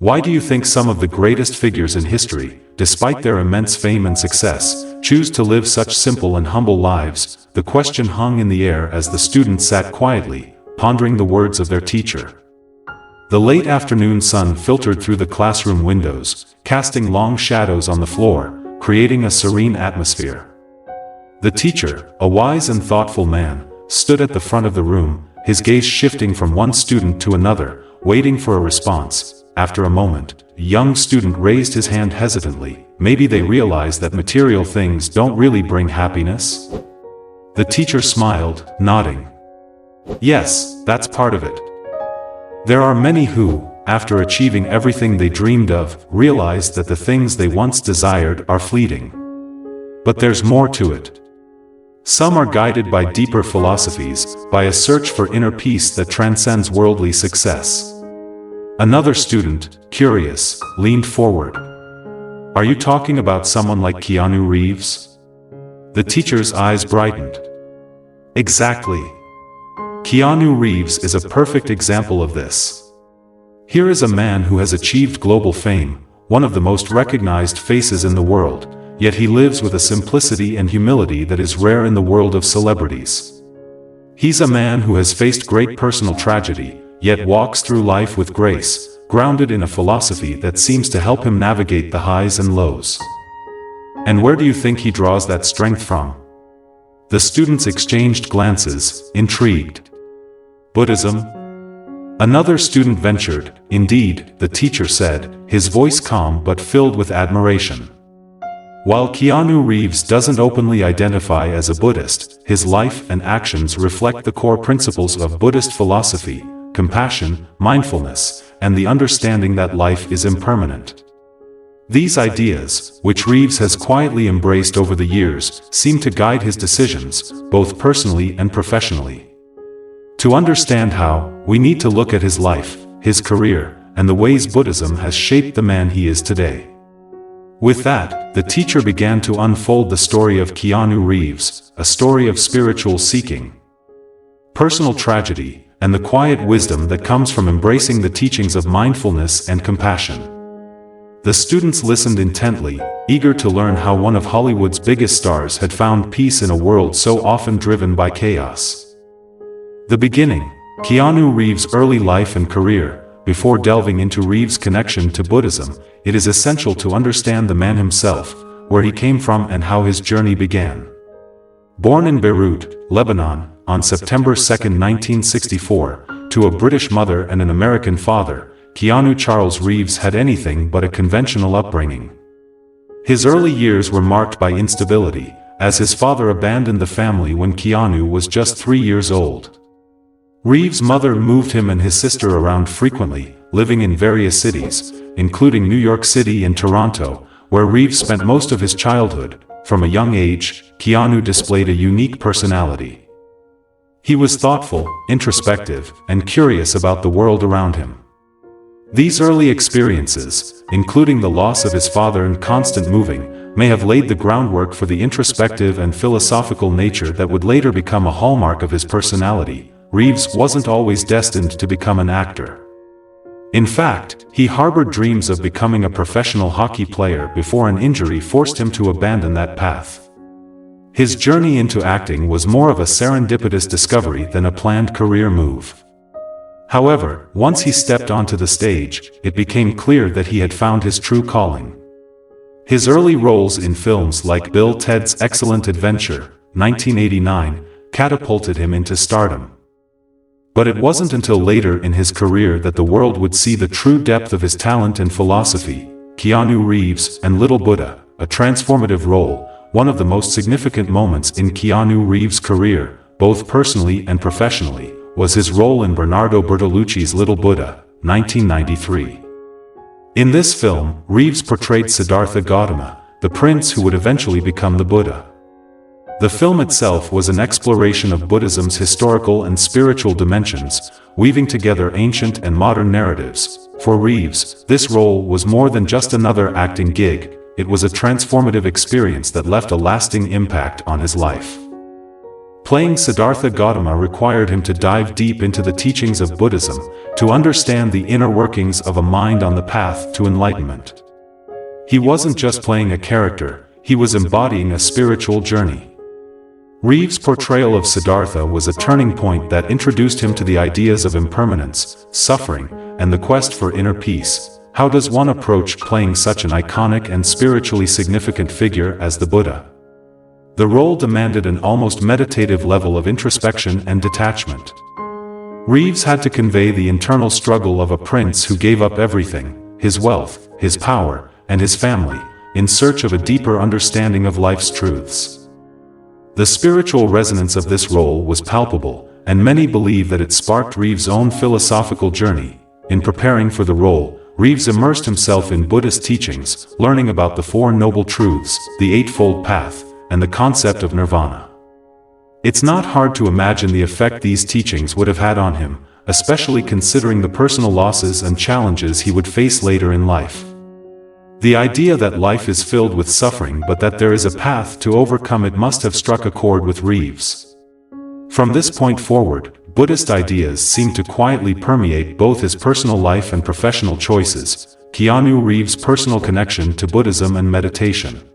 Why do you think some of the greatest figures in history, despite their immense fame and success, choose to live such simple and humble lives? The question hung in the air as the students sat quietly, pondering the words of their teacher. The late afternoon sun filtered through the classroom windows, casting long shadows on the floor, creating a serene atmosphere. The teacher, a wise and thoughtful man, stood at the front of the room, his gaze shifting from one student to another, waiting for a response. After a moment, a young student raised his hand hesitantly. Maybe they realize that material things don't really bring happiness? The teacher smiled, nodding. Yes, that's part of it. There are many who, after achieving everything they dreamed of, realize that the things they once desired are fleeting. But there's more to it. Some are guided by deeper philosophies, by a search for inner peace that transcends worldly success. Another student, curious, leaned forward. Are you talking about someone like Keanu Reeves? The teacher's eyes brightened. Exactly. Keanu Reeves is a perfect example of this. Here is a man who has achieved global fame, one of the most recognized faces in the world, yet he lives with a simplicity and humility that is rare in the world of celebrities. He's a man who has faced great personal tragedy, yet walks through life with grace, grounded in a philosophy that seems to help him navigate the highs and lows. And where do you think he draws that strength from? The students exchanged glances, intrigued. Buddhism? Another student ventured. Indeed, the teacher said, his voice calm but filled with admiration. While Keanu Reeves doesn't openly identify as a Buddhist, his life and actions reflect the core principles of Buddhist philosophy: compassion, mindfulness, and the understanding that life is impermanent. These ideas, which Reeves has quietly embraced over the years, seem to guide his decisions, both personally and professionally. To understand how, we need to look at his life, his career, and the ways Buddhism has shaped the man he is today. With that, the teacher began to unfold the story of Keanu Reeves, a story of spiritual seeking, personal tragedy, and the quiet wisdom that comes from embracing the teachings of mindfulness and compassion. The students listened intently, eager to learn how one of Hollywood's biggest stars had found peace in a world so often driven by chaos. The beginning, Keanu Reeves' early life and career. Before delving into Reeves' connection to Buddhism, it is essential to understand the man himself, where he came from and how his journey began. Born in Beirut, Lebanon, on September 2, 1964, to a British mother and an American father, Keanu Charles Reeves had anything but a conventional upbringing. His early years were marked by instability, as his father abandoned the family when Keanu was just 3 years old. Reeves' mother moved him and his sister around frequently, living in various cities, including New York City and Toronto, where Reeves spent most of his childhood. From a young age, Keanu displayed a unique personality. He was thoughtful, introspective, and curious about the world around him. These early experiences, including the loss of his father and constant moving, may have laid the groundwork for the introspective and philosophical nature that would later become a hallmark of his personality. Reeves wasn't always destined to become an actor. In fact, he harbored dreams of becoming a professional hockey player before an injury forced him to abandon that path. His journey into acting was more of a serendipitous discovery than a planned career move. However, once he stepped onto the stage, it became clear that he had found his true calling. His early roles in films like Bill Ted's Excellent Adventure, 1989, catapulted him into stardom. But it wasn't until later in his career that the world would see the true depth of his talent and philosophy. Keanu Reeves and Little Buddha, a transformative role, one of the most significant moments in Keanu Reeves' career, both personally and professionally, was his role in Bernardo Bertolucci's Little Buddha, 1993. In this film, Reeves portrayed Siddhartha Gautama, the prince who would eventually become the Buddha. The film itself was an exploration of Buddhism's historical and spiritual dimensions, weaving together ancient and modern narratives. For Reeves, this role was more than just another acting gig, it was a transformative experience that left a lasting impact on his life. Playing Siddhartha Gautama required him to dive deep into the teachings of Buddhism, to understand the inner workings of a mind on the path to enlightenment. He wasn't just playing a character, he was embodying a spiritual journey. Reeves' portrayal of Siddhartha was a turning point that introduced him to the ideas of impermanence, suffering, and the quest for inner peace. How does one approach playing such an iconic and spiritually significant figure as the Buddha? The role demanded an almost meditative level of introspection and detachment. Reeves had to convey the internal struggle of a prince who gave up everything, his wealth, his power, and his family, in search of a deeper understanding of life's truths. The spiritual resonance of this role was palpable, and many believe that it sparked Reeves' own philosophical journey. In preparing for the role, Reeves immersed himself in Buddhist teachings, learning about the Four Noble Truths, the Eightfold Path, and the concept of nirvana. It's not hard to imagine the effect these teachings would have had on him, especially considering the personal losses and challenges he would face later in life. The idea that life is filled with suffering but that there is a path to overcome it must have struck a chord with Reeves. From this point forward, Buddhist ideas seem to quietly permeate both his personal life and professional choices. Keanu Reeves' personal connection to Buddhism and meditation.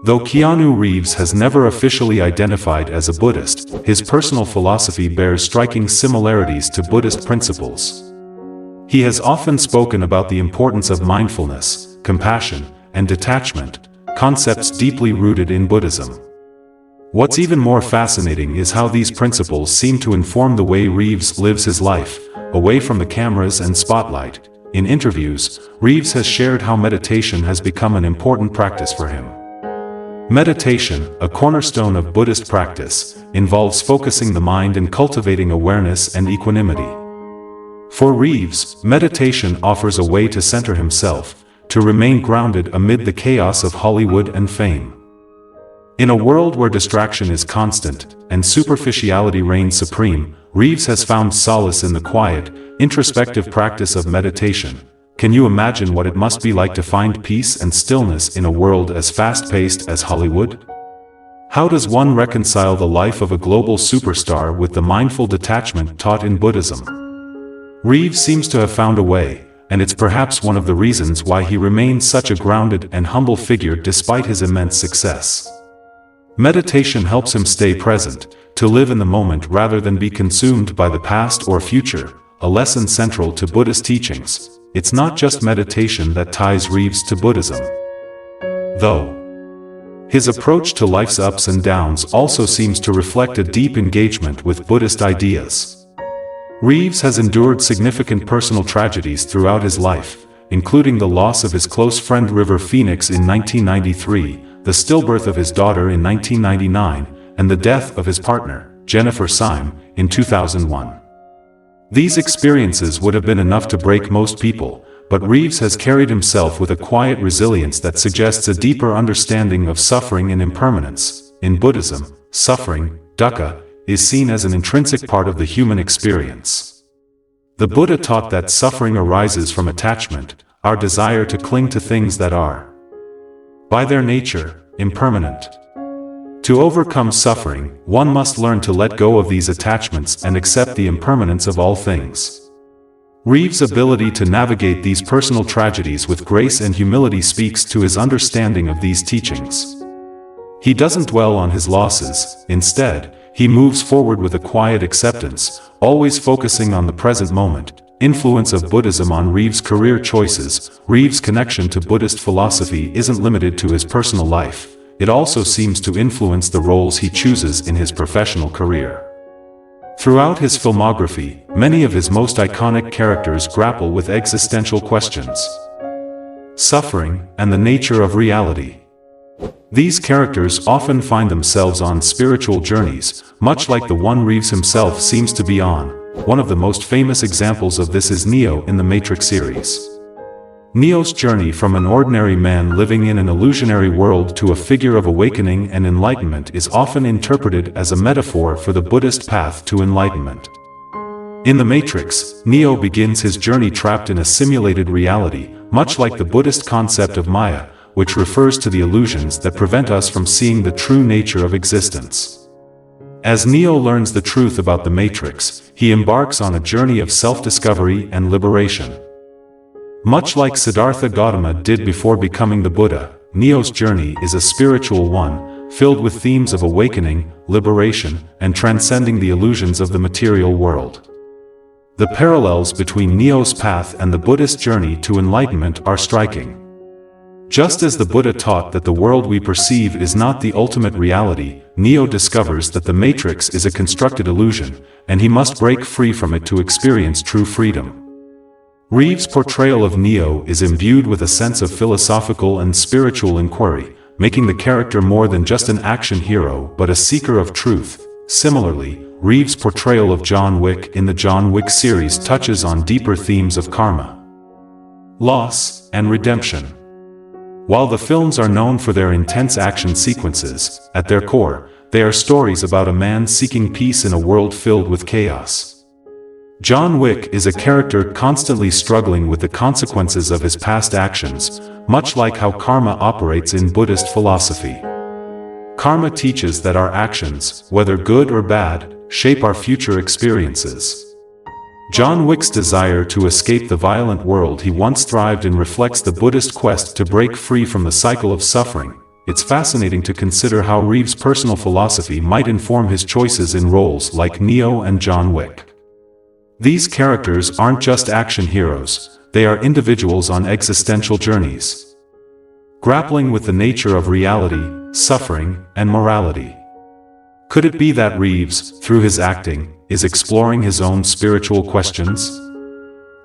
Though Keanu Reeves has never officially identified as a Buddhist, his personal philosophy bears striking similarities to Buddhist principles. He has often spoken about the importance of mindfulness, compassion, and detachment, concepts deeply rooted in Buddhism. What's even more fascinating is how these principles seem to inform the way Reeves lives his life, away from the cameras and spotlight. In interviews, Reeves has shared how meditation has become an important practice for him. Meditation, a cornerstone of Buddhist practice, involves focusing the mind and cultivating awareness and equanimity. For Reeves, meditation offers a way to center himself, to remain grounded amid the chaos of Hollywood and fame. In a world where distraction is constant, and superficiality reigns supreme, Reeves has found solace in the quiet, introspective practice of meditation. Can you imagine what it must be like to find peace and stillness in a world as fast-paced as Hollywood? How does one reconcile the life of a global superstar with the mindful detachment taught in Buddhism? Reeves seems to have found a way, and it's perhaps one of the reasons why he remains such a grounded and humble figure despite his immense success. Meditation helps him stay present, to live in the moment rather than be consumed by the past or future, a lesson central to Buddhist teachings. It's not just meditation that ties Reeves to Buddhism, though. His approach to life's ups and downs also seems to reflect a deep engagement with Buddhist ideas. Reeves has endured significant personal tragedies throughout his life, including the loss of his close friend River Phoenix in 1993, the stillbirth of his daughter in 1999, and the death of his partner, Jennifer Syme, in 2001. These experiences would have been enough to break most people, but Reeves has carried himself with a quiet resilience that suggests a deeper understanding of suffering and impermanence. In Buddhism, suffering, dukkha, is seen as an intrinsic part of the human experience. The Buddha taught that suffering arises from attachment, our desire to cling to things that are, by their nature, impermanent. To overcome suffering, one must learn to let go of these attachments and accept the impermanence of all things. Reeves' ability to navigate these personal tragedies with grace and humility speaks to his understanding of these teachings. He doesn't dwell on his losses, instead, he moves forward with a quiet acceptance, always focusing on the present moment. Influence of Buddhism on Reeves' career choices. Reeves' connection to Buddhist philosophy isn't limited to his personal life, it also seems to influence the roles he chooses in his professional career. Throughout his filmography, many of his most iconic characters grapple with existential questions, suffering, and the nature of reality. These characters often find themselves on spiritual journeys, much like the one Reeves himself seems to be on. One of the most famous examples of this is Neo in the Matrix series. Neo's journey from an ordinary man living in an illusionary world to a figure of awakening and enlightenment is often interpreted as a metaphor for the Buddhist path to enlightenment. In The Matrix, Neo begins his journey trapped in a simulated reality, much like the Buddhist concept of Maya, which refers to the illusions that prevent us from seeing the true nature of existence. As Neo learns the truth about the Matrix, he embarks on a journey of self-discovery and liberation. Much like Siddhartha Gautama did before becoming the Buddha, Neo's journey is a spiritual one, filled with themes of awakening, liberation, and transcending the illusions of the material world. The parallels between Neo's path and the Buddhist journey to enlightenment are striking. Just as the Buddha taught that the world we perceive is not the ultimate reality, Neo discovers that the Matrix is a constructed illusion, and he must break free from it to experience true freedom. Reeves' portrayal of Neo is imbued with a sense of philosophical and spiritual inquiry, making the character more than just an action hero but a seeker of truth. Similarly, Reeves' portrayal of John Wick in the John Wick series touches on deeper themes of karma, loss, and redemption. While the films are known for their intense action sequences, at their core, they are stories about a man seeking peace in a world filled with chaos. John Wick is a character constantly struggling with the consequences of his past actions, much like how karma operates in Buddhist philosophy. Karma teaches that our actions, whether good or bad, shape our future experiences. John Wick's desire to escape the violent world he once thrived in reflects the Buddhist quest to break free from the cycle of suffering. It's fascinating to consider how Reeves' personal philosophy might inform his choices in roles like Neo and John Wick. These characters aren't just action heroes, they are individuals on existential journeys, grappling with the nature of reality, suffering, and morality. Could it be that Reeves, through his acting, is exploring his own spiritual questions?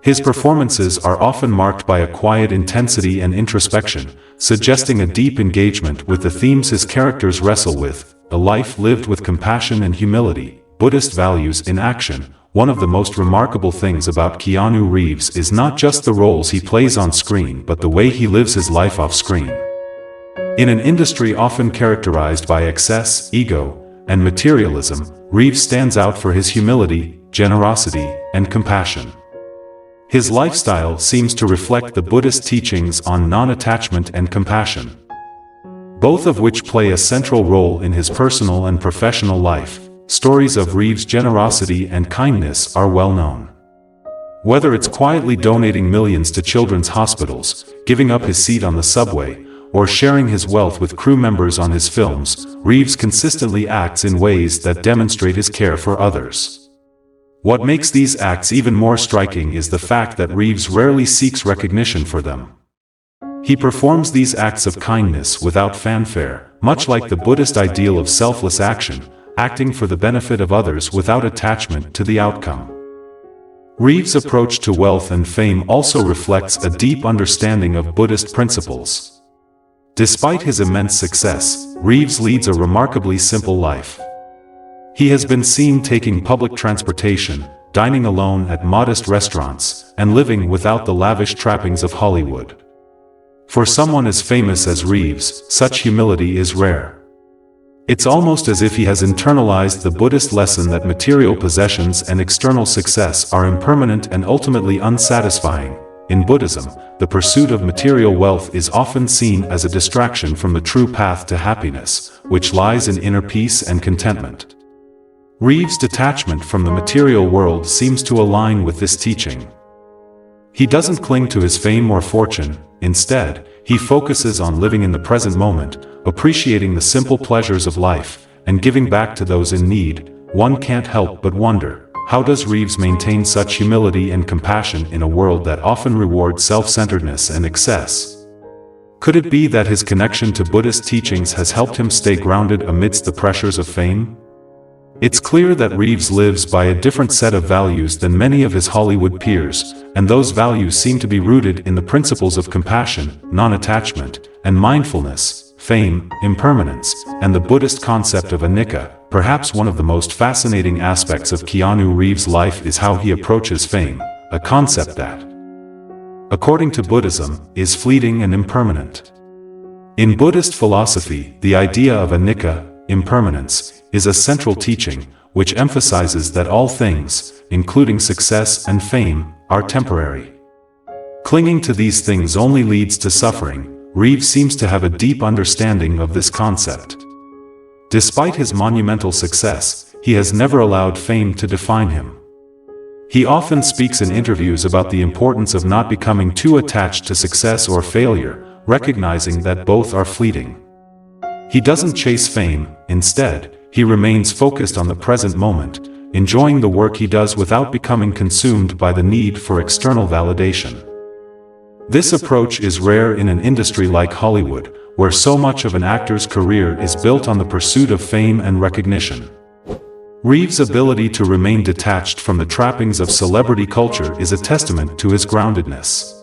His performances are often marked by a quiet intensity and introspection, suggesting a deep engagement with the themes his characters wrestle with: a life lived with compassion and humility, Buddhist values in action. One of the most remarkable things about Keanu Reeves is not just the roles he plays on screen but the way he lives his life off screen. In an industry often characterized by excess, ego, and materialism, Reeves stands out for his humility, generosity, and compassion. His lifestyle seems to reflect the Buddhist teachings on non-attachment and compassion, both of which play a central role in his personal and professional life. Stories of Reeves' generosity and kindness are well known. Whether it's quietly donating millions to children's hospitals, giving up his seat on the subway, or sharing his wealth with crew members on his films, Reeves consistently acts in ways that demonstrate his care for others. What makes these acts even more striking is the fact that Reeves rarely seeks recognition for them. He performs these acts of kindness without fanfare, much like the Buddhist ideal of selfless action, acting for the benefit of others without attachment to the outcome. Reeves' approach to wealth and fame also reflects a deep understanding of Buddhist principles. Despite his immense success, Reeves leads a remarkably simple life. He has been seen taking public transportation, dining alone at modest restaurants, and living without the lavish trappings of Hollywood. For someone as famous as Reeves, such humility is rare. It's almost as if he has internalized the Buddhist lesson that material possessions and external success are impermanent and ultimately unsatisfying. In Buddhism, the pursuit of material wealth is often seen as a distraction from the true path to happiness, which lies in inner peace and contentment. Reeves' detachment from the material world seems to align with this teaching. He doesn't cling to his fame or fortune. Instead, he focuses on living in the present moment, appreciating the simple pleasures of life, and giving back to those in need. One can't help but wonder, how does Reeves maintain such humility and compassion in a world that often rewards self-centeredness and excess? Could it be that his connection to Buddhist teachings has helped him stay grounded amidst the pressures of fame? It's clear that Reeves lives by a different set of values than many of his Hollywood peers, and those values seem to be rooted in the principles of compassion, non-attachment, and mindfulness. Fame, impermanence, and the Buddhist concept of anicca. Perhaps one of the most fascinating aspects of Keanu Reeves' life is how he approaches fame, a concept that, according to Buddhism, is fleeting and impermanent. In Buddhist philosophy, the idea of anicca, impermanence, is a central teaching, which emphasizes that all things, including success and fame, are temporary. Clinging to these things only leads to suffering. Reeves seems to have a deep understanding of this concept. Despite his monumental success, he has never allowed fame to define him. He often speaks in interviews about the importance of not becoming too attached to success or failure, recognizing that both are fleeting. He doesn't chase fame; instead, he remains focused on the present moment, enjoying the work he does without becoming consumed by the need for external validation. This approach is rare in an industry like Hollywood, where so much of an actor's career is built on the pursuit of fame and recognition. Reeves' ability to remain detached from the trappings of celebrity culture is a testament to his groundedness.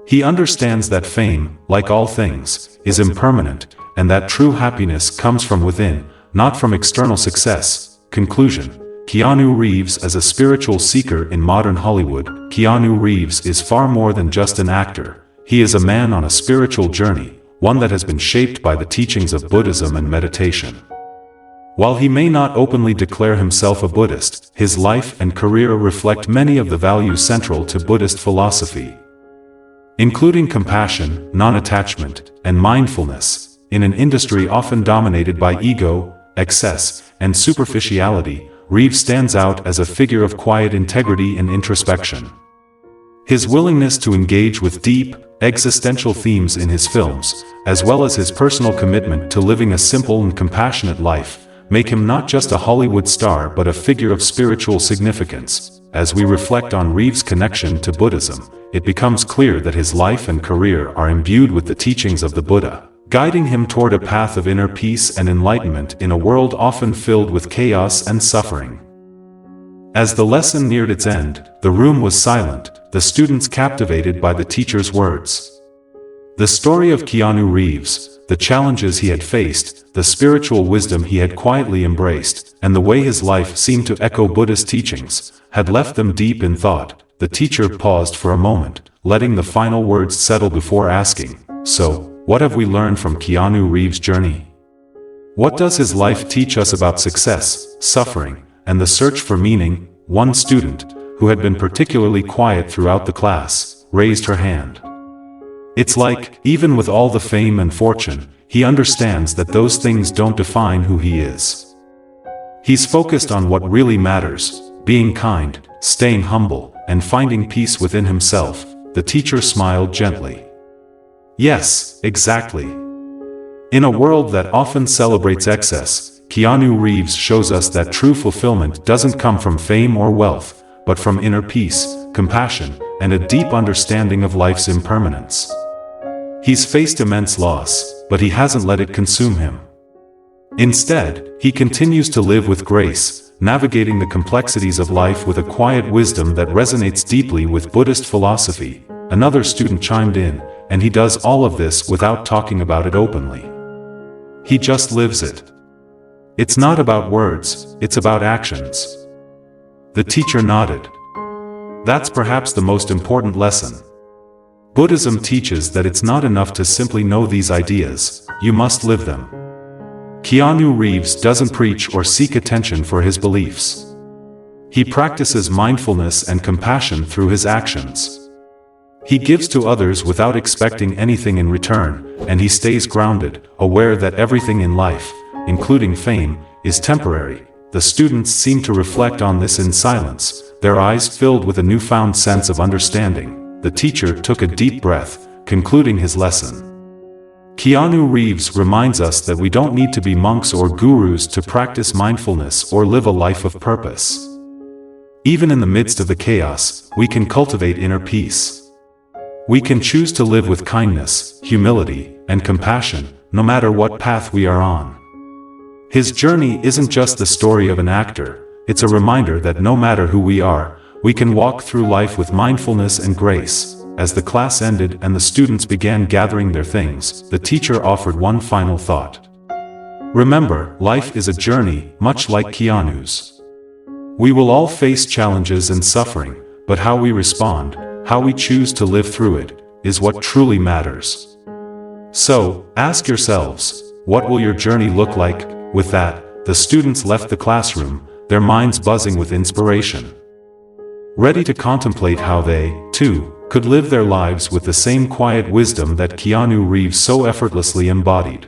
He understands that fame, like all things, is impermanent, and that true happiness comes from within, not from external success. Conclusion: Keanu Reeves as a spiritual seeker in modern Hollywood. Keanu Reeves is far more than just an actor. He is a man on a spiritual journey, one that has been shaped by the teachings of Buddhism and meditation. While he may not openly declare himself a Buddhist, his life and career reflect many of the values central to Buddhist philosophy, including compassion, non-attachment, and mindfulness. In an industry often dominated by ego, excess, and superficiality, Reeves stands out as a figure of quiet integrity and introspection. His willingness to engage with deep, existential themes in his films, as well as his personal commitment to living a simple and compassionate life, make him not just a Hollywood star but a figure of spiritual significance. As we reflect on Reeves' connection to Buddhism, it becomes clear that his life and career are imbued with the teachings of the Buddha, guiding him toward a path of inner peace and enlightenment in a world often filled with chaos and suffering. As the lesson neared its end, the room was silent, the students captivated by the teacher's words. The story of Keanu Reeves, the challenges he had faced, the spiritual wisdom he had quietly embraced, and the way his life seemed to echo Buddhist teachings, had left them deep in thought. The teacher paused for a moment, letting the final words settle before asking, "So, what have we learned from Keanu Reeves' journey? What does his life teach us about success, suffering, and the search for meaning?" One student, who had been particularly quiet throughout the class, raised her hand. "It's like, even with all the fame and fortune, he understands that those things don't define who he is. He's focused on what really matters, being kind, staying humble, and finding peace within himself." The teacher smiled gently. "Yes, exactly. In a world that often celebrates excess, Keanu Reeves shows us that true fulfillment doesn't come from fame or wealth, but from inner peace, compassion, and a deep understanding of life's impermanence. He's faced immense loss, but he hasn't let it consume him. Instead, he continues to live with grace, navigating the complexities of life with a quiet wisdom that resonates deeply with Buddhist philosophy." Another student chimed in, "And he does all of this without talking about it openly. He just lives it. It's not about words, it's about actions." The teacher nodded. "That's perhaps the most important lesson. Buddhism teaches that it's not enough to simply know these ideas, you must live them." Keanu Reeves doesn't preach or seek attention for his beliefs. He practices mindfulness and compassion through his actions. He gives to others without expecting anything in return, and he stays grounded, aware that everything in life, including fame, is temporary. The students seemed to reflect on this in silence, their eyes filled with a newfound sense of understanding. The teacher took a deep breath, concluding his lesson. Keanu Reeves reminds us that we don't need to be monks or gurus to practice mindfulness or live a life of purpose. Even in the midst of the chaos, we can cultivate inner peace. We can choose to live with kindness, humility, and compassion, no matter what path we are on. His journey isn't just the story of an actor, it's a reminder that no matter who we are, we can walk through life with mindfulness and grace. As the class ended and the students began gathering their things, the teacher offered one final thought. "Remember, life is a journey, much like Keanu's. We will all face challenges and suffering, but how we respond, how we choose to live through it, is what truly matters. So, ask yourselves, what will your journey look like?" With that, the students left the classroom, their minds buzzing with inspiration, ready to contemplate how they, too, could live their lives with the same quiet wisdom that Keanu Reeves so effortlessly embodied.